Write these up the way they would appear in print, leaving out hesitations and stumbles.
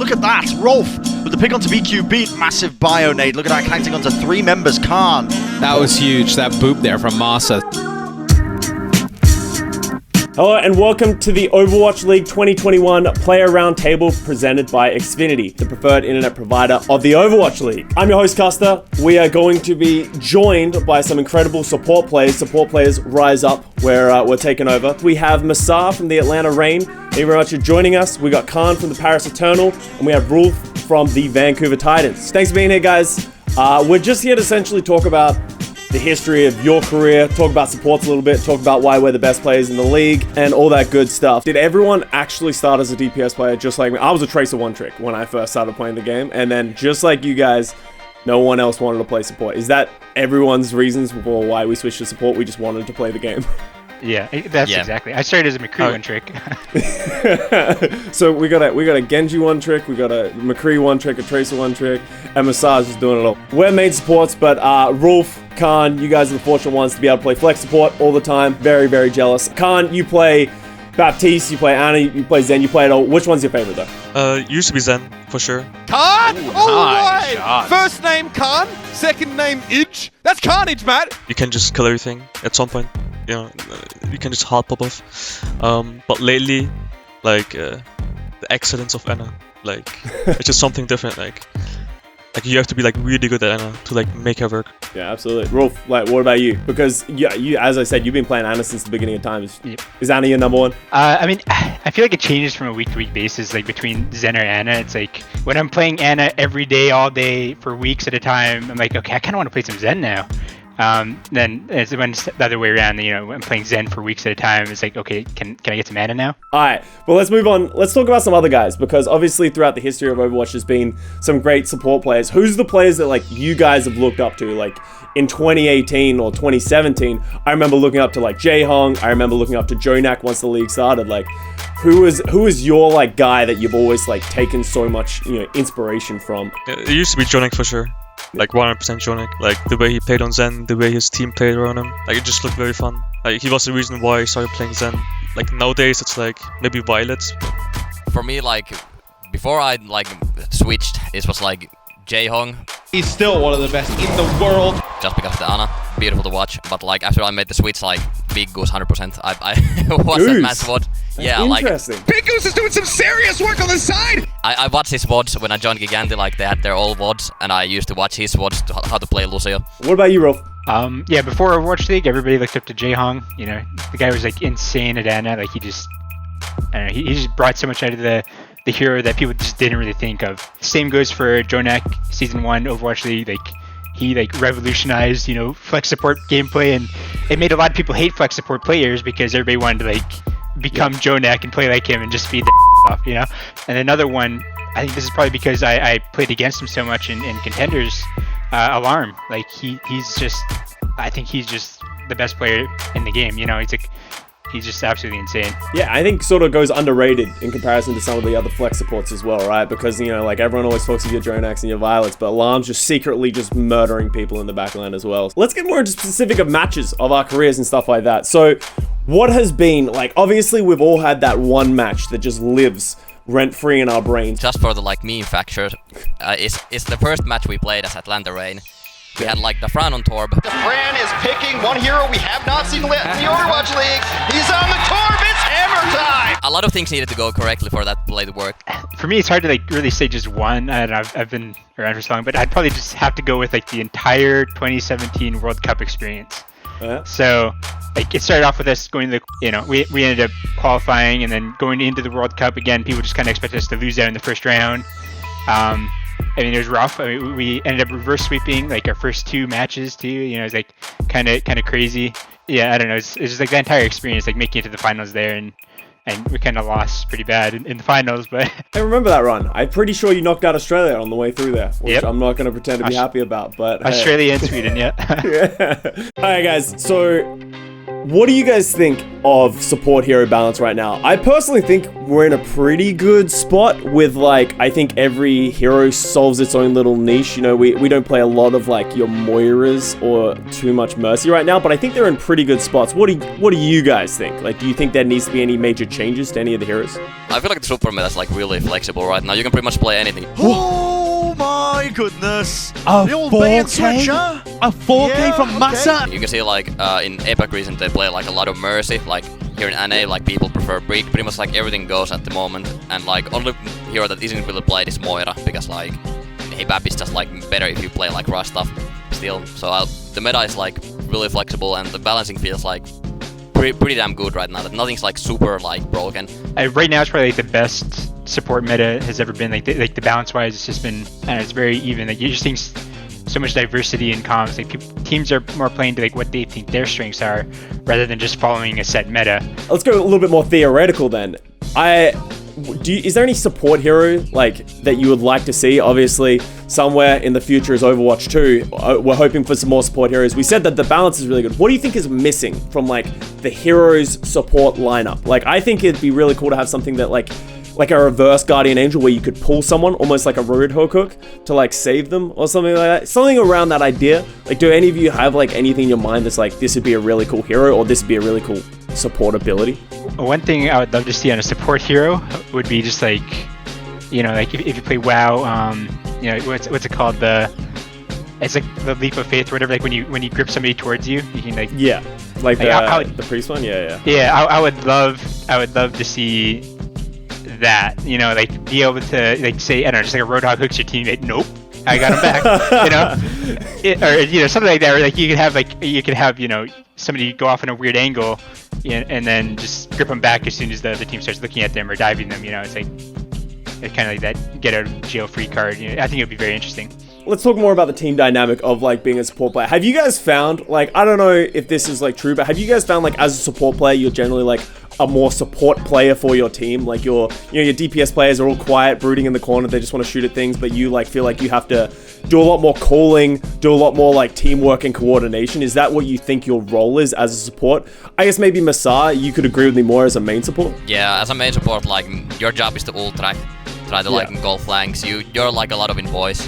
look at that. Roolf with the pick onto BQB. Massive bio nade. Look at that, connecting onto 3 members. Kaan. That was huge. That boop there from Masaa. Hello and welcome to the Overwatch League 2021 Player Roundtable presented by Xfinity, the preferred internet provider of the Overwatch League. I'm your host, Custa. We are going to be joined by some incredible support players. Support players rise up. We're taking over. We have Masaa from the Atlanta Reign. Thank you very much for joining us. We got Kaan from the Paris Eternal, and we have Roolf from the Vancouver Titans. Thanks for being here, guys. We're just here to essentially talk about the history of your career, talk about supports a little bit, talk about why we're the best players in the league, and all that good stuff. Did everyone actually start as a DPS player just like me? I was a Tracer one trick when I first started playing the game, and then just like you guys, no one else wanted to play support. Is that everyone's reasons for why we switched to support? We just wanted to play the game. Yeah, that's exactly. I started as a McCree one trick. So we got a Genji one trick, we got a McCree one trick, a Tracer one trick, and Masaa just doing it all. We're main supports, but Roolf, Kaan, you guys are the fortunate ones to be able to play flex support all the time. Very, very jealous. Kaan, you play Baptiste, you play Anna, you play Zen, you play it all. Which one's your favorite though? Used to be Zen, for sure. Kaan! Ooh, Alright! nice. First name Kaan, second name Idge. That's Carnage, Matt! You can just kill everything at some point. You know, you can just hard pop off. But lately, like, the excellence of Anna, like, it's just something different, like you have to be like really good at Anna to like make her work. Yeah, absolutely. Roolf, like, what about you? Because you, as I said, you've been playing Anna since the beginning of times. Yep. Is Anna your number one? I mean, I feel like it changes from a week-to-week basis, like between Zen or Anna. It's like, when I'm playing Anna every day, all day, for weeks at a time, I'm like, okay, I kind of want to play some Zen now. Then it's when it's the other way around, you know, I'm playing Zen for weeks at a time. It's like, okay, can I get some Anna now? All right, well, let's move on. Let's talk about some other guys, because obviously throughout the history of Overwatch, there's been some great support players. Who's the players that like you guys have looked up to? Like in 2018 or 2017, I remember looking up to like Jae-Hong. I remember looking up to Jonak once the league started. Like, who is your like guy that you've always like taken so much, you know, inspiration from? It used to be Jonik for sure. Like 100% Jonik. Like the way he played on Zen, the way his team played around him. Like it just looked very fun. Like he was the reason why I started playing Zen. Like nowadays it's like maybe Violet. For me, like before I like switched, it was like Jae-Hong. He's still one of the best in the world. Just because of the Ana, beautiful to watch. But like after I made the switch, like Big Goose 100%. I was that man's VOD. Yeah, interesting. Like Big Goose is doing some serious work on the side! I watched his VODs when I joined Giganti. Like they had their old VODs, and I used to watch his VODs to how to play Lucio. What about you, Roolf? Yeah, before Overwatch League, everybody looked up to Jae-Hong. You know, the guy was like insane at Anna. Like he just, I don't know, he just brought so much out of the hero that people just didn't really think of. Same goes for Jonak, Season 1 Overwatch League. Like he like revolutionized, you know, flex support gameplay, and it made a lot of people hate flex support players because everybody wanted to like become Jonak and play like him and just feed the off, you know. And another one, I think this is probably because I played against him so much in Contenders, Alarm. Like he's just, I think he's just the best player in the game, you know. He's just absolutely insane. Yeah, I think sort of goes underrated in comparison to some of the other flex supports as well, right? Because, you know, like everyone always talks of your Jonaks and your Violets, but Alarm's just secretly just murdering people in the backline as well. Let's get more into specific of matches of our careers and stuff like that. So what has been, like, obviously we've all had that one match that just lives rent-free in our brains. Just for the like meme factor, it's the first match we played as Atlanta Reign. We had like Defran on Torb. Defran is picking one hero we have not seen lit in the Overwatch League. He's on the Torb. It's hammer time. A lot of things needed to go correctly for that play to work. For me, it's hard to like really say just one. I don't know, I've been around for so long, but I'd probably just have to go with like the entire 2017 World Cup experience. So like it started off with us going to the, you know, we ended up qualifying and then going into the World Cup again. People just kind of expected us to lose out in the first round. I mean, it was rough. I mean, we ended up reverse sweeping like our first 2 matches too. You know, it was like kind of crazy. Yeah, I don't know. It's just like the entire experience, like making it to the finals there, and we kind of lost pretty bad in the finals. But I remember that run. I'm pretty sure you knocked out Australia on the way through there, which yep. I'm not going to pretend to be happy about. But Australia and Sweden, yeah. Yeah. All right, guys. So What do you guys think of support hero balance right now? I personally think we're in a pretty good spot with, like, I think every hero solves its own little niche. You know, we don't play a lot of, like, your Moiras or too much Mercy right now, but I think they're in pretty good spots. What do you guys think? Like, do you think there needs to be any major changes to any of the heroes? I feel like the super meta is like really flexible right now. You can pretty much play anything. Oh my goodness! A The old bait 4K? switcher? A 4K Yeah, from okay. Masaa? You can see like in APAC recent they play like a lot of Mercy. Like here in NA, like people prefer Brick. Pretty much like everything goes at the moment. And like only hero that isn't really played is Moira because like Hebab is just like better if you play like Rush stuff still. So the meta is like really flexible and the balancing feels like pretty damn good right now. That nothing's like super like broken. Right now, it's probably like the best support meta has ever been. Like the balance wise, it's just been, and it's very even. Like you're just seeing so much diversity in comms. Like teams are more playing to like what they think their strengths are, rather than just following a set meta. Let's go a little bit more theoretical then. Is there any support hero like that you would like to see? Obviously, somewhere in the future is Overwatch 2. We're hoping for some more support heroes. We said that the balance is really good. What do you think is missing from like the heroes support lineup? Like, I think it'd be really cool to have something that like a reverse Guardian Angel where you could pull someone almost like a Roadhog to like save them or something like that. Something around that idea. Like, do any of you have like anything in your mind that's like, this would be a really cool hero or this would be a really cool support ability? One thing I would love to see on a support hero would be just like, you know, like if you play WoW, you know, what's it called? It's like the leap of faith or whatever. Like when you grip somebody towards you, you can like like the priest one. Yeah. I would love to see that. You know, like be able to like say, I don't know, just like a Roadhog hooks your teammate. Nope, I got him back. You know, or you know, something like that. Or like you could have you know, somebody go off in a weird angle, and then just grip them back as soon as the team starts looking at them or diving them. You know, it's like it's kind of like that get out of jail free card. You know, I think it would be very interesting. Let's talk more about the team dynamic of like being a support player. Have you guys found, like, I don't know if this is like true, but have you guys found like as a support player, you're generally like a more support player for your team? Like your DPS players are all quiet, brooding in the corner. They just want to shoot at things, but you like feel like you have to do a lot more calling, do a lot more like teamwork and coordination. Is that what you think your role is as a support? I guess maybe Masaa, you could agree with me more as a main support. Yeah, as a main support, like your job is to ult try to like engulf flanks. You're like a lot of in voice.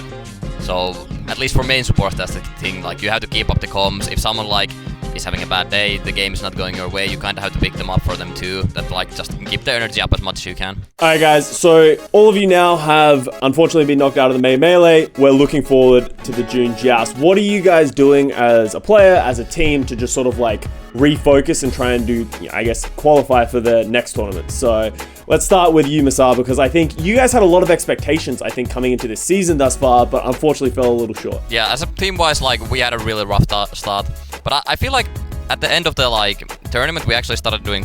So at least for main support, that's the thing. Like you have to keep up the comms. If someone like is having a bad day, the game is not going your way, you kind of have to pick them up for them too. That like just keep the energy up as much as you can. Alright guys, so all of you now have unfortunately been knocked out of the May Melee. We're looking forward to the June Joust. What are you guys doing as a player, as a team, to just sort of like refocus and try and do, I guess, qualify for the next tournament? So let's start with you, Masaa, because I think you guys had a lot of expectations, I think, coming into this season thus far, but unfortunately fell a little short. Yeah, as a team-wise, like we had a really rough start, but I feel like at the end of the like tournament, we actually started doing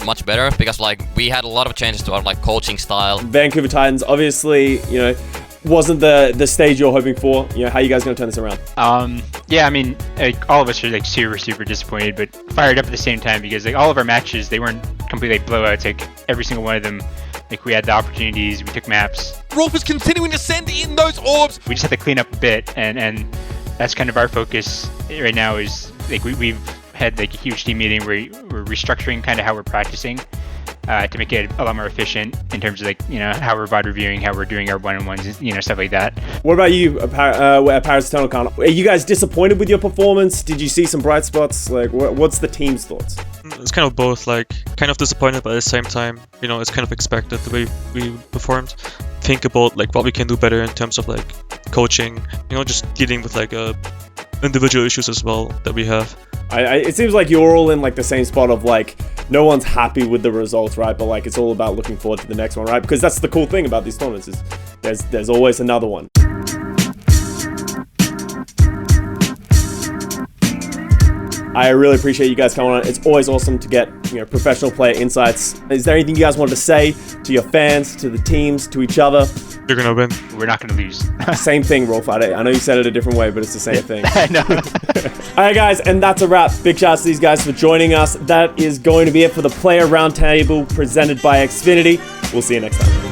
much better because like we had a lot of changes to our like coaching style. Vancouver Titans, obviously, you know, wasn't the stage you're hoping for. You know, how are you guys going to turn this around? Yeah, I mean, like, all of us are like super disappointed, but fired up at the same time because like all of our matches, they weren't completely like blowouts. Like every single one of them, like we had the opportunities, we took maps. Roolf is continuing to send in those orbs. We just have to clean up a bit, and that's kind of our focus right now. Is like we've had like a huge team meeting where we're restructuring kind of how we're practicing to make it a lot more efficient in terms of like, you know, how we're VOD reviewing, how we're doing our one-on-ones, you know, stuff like that. What about you, Paris Eternal Kaan? Are you guys disappointed with your performance? Did you see some bright spots? Like, what's the team's thoughts? It's kind of both, like, kind of disappointed, but at the same time, you know, it's kind of expected the way we performed. Think about, like, what we can do better in terms of, like, coaching, you know, just dealing with, like, individual issues as well that we have. It seems like you're all in, like, the same spot of, like, no one's happy with the results, right? But, like, it's all about looking forward to the next one, right? Because that's the cool thing about these tournaments is there's always another one. I really appreciate you guys coming on. It's always awesome to get, you know, professional player insights. Is there anything you guys wanted to say to your fans, to the teams, to each other? You're gonna win. We're not gonna lose. Same thing, Roolf. I know you said it a different way, but it's the same thing. I know. Alright guys, and that's a wrap. Big shout out to these guys for joining us. That is going to be it for the Player Roundtable presented by Xfinity. We'll see you next time.